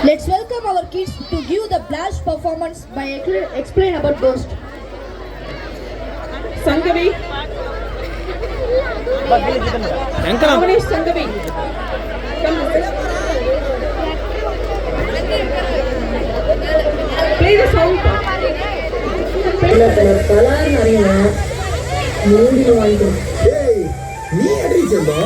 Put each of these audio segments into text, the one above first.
Let's welcome our kids to give the blast performance by explain about ghost. Sangavi. Avanesh Sangavi. Come this way. Play the song. Colour நிறைய மூடி வாங்கிட்டு நீ அடி செல்வா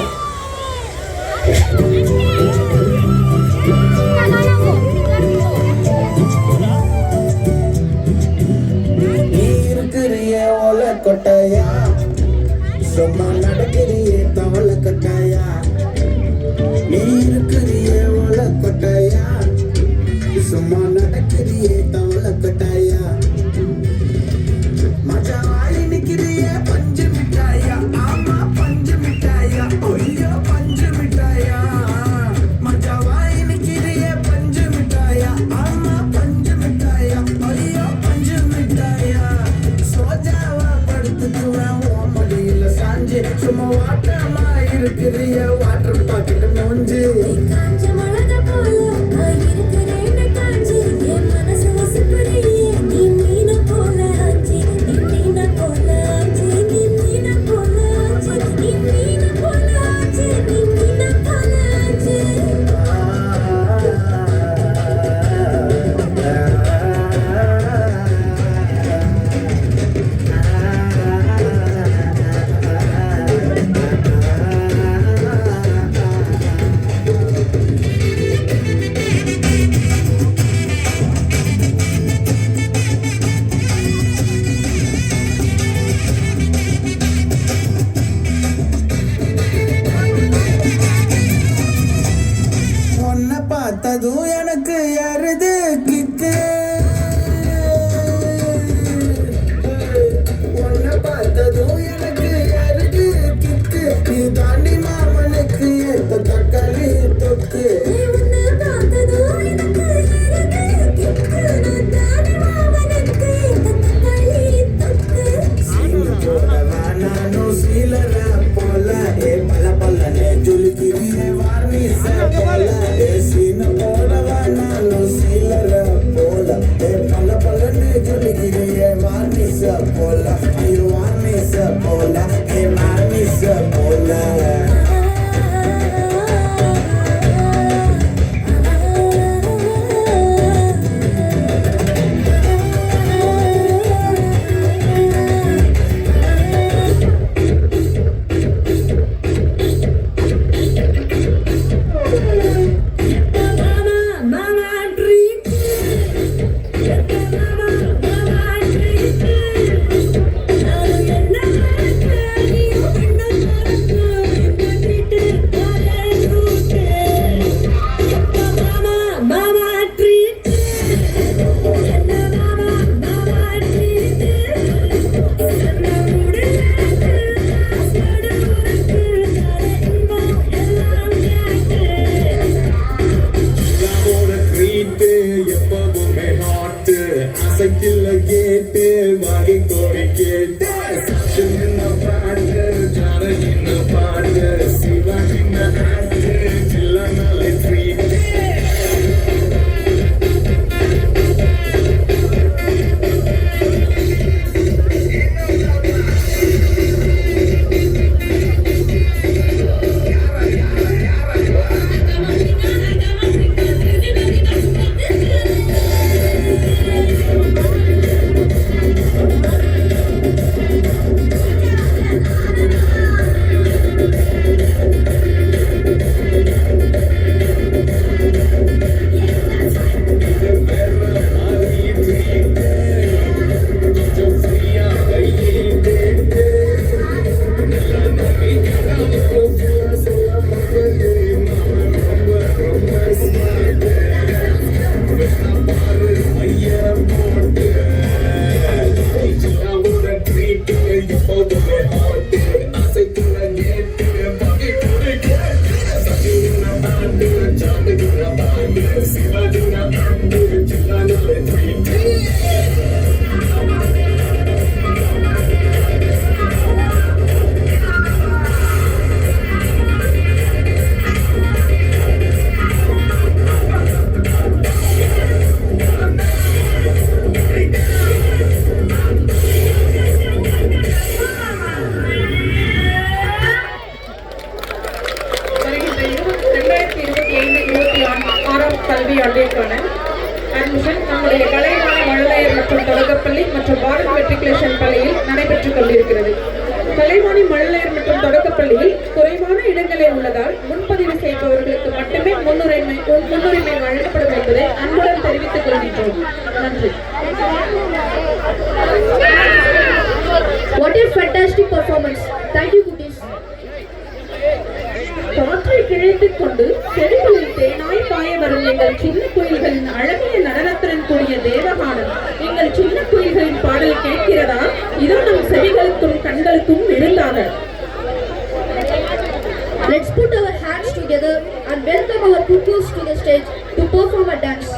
நீ இருக்கிறிய ஓல கொட்டையா சும்மா நடக்கிறிய தவள கட்டாயா நீ இருக்கிறிய ஓல கொட்டையா சும்மா நடக்கிறிய தவள கட்டாயா மஜாவாய் நிக்கிறிய பஞ்சு மிட்டாயா ஆமா பஞ்சு மிட்டாயா ஒய்யோ பஞ்சு மிட்டாயா மஜாவாய் நிக்கிறிய பஞ்சு மிட்டாயா ஆமா பஞ்சு மிட்டாயா ஒய்யோ பஞ்சு மிட்டாயா சோஜாவா படுத்துக்குவேன் உன் மடியில சாஞ்சு சும்மா வாட்டமா இருக்கிறிய வாட்டர் பாக்கெட் மூஞ்சி பார்த்ததும் எனக்கு யாருது கிக்கு உன்னை பார்த்ததும் எனக்கு யாருது கிக்கு நீ தாண்டி மாமனுக்கு ஏத்த தக்காளி தொக்கு நானும் சீலர போல ஏ பல பல்லனே ஜொலிக்கிறிய வார்னிச போல ஏ சீன போலவா நானும் சீலர போல ஏ பல பல்லனே ஜொலிக்கிறிய வார்னிச போல ஐயோ வார்னிச போல ஏ வார்னிச போல கேட்டு வாங்கி கோரி கேட்டு சின்ன பாட்டு ஜானகின்ன பாட்டு சிவாஜின்ன ஆட்டு சில்லனாலே ட்ரீட் கல்வியாண்டிற்கான அட்மிஷன் நம்முடைய கலைவாணி மழலையர் மற்றும் தொடக்கப்பள்ளி மற்றும் பாரத் மெட்ரிகுலேஷன் பள்ளியில் நடைபெற்றுக் கொண்டிருக்கிறது. கலைவாணி மழலையர் மற்றும் தொடக்கப்பள்ளியில் குறைவான இடங்களே உள்ளதால் முன்பதிவு செய்பவர்களுக்கு மட்டுமே முன்னுரிமை வழங்கப்படும் என்பதை அன்புடன் தெரிவித்துக் கொள்கின்றோம். நன்றி. What a fantastic performance. Thank you, goodies. காற்றை கிழித்துக் கொண்டு செடிகளில் தேனாய் பாய வரும் எங்கள் சின்ன குயில்களின் அழகிய நடனத்துடன் கூடிய தேவகானம். எங்கள் சின்ன குயில்களின் பாடல் கேட்கிறதா? இதோ நம் செவிகளுக்கும் கண்களுக்கும் விருந்தாக. Let's put our hands together and welcome our cuckoos to the stage to perform a dance.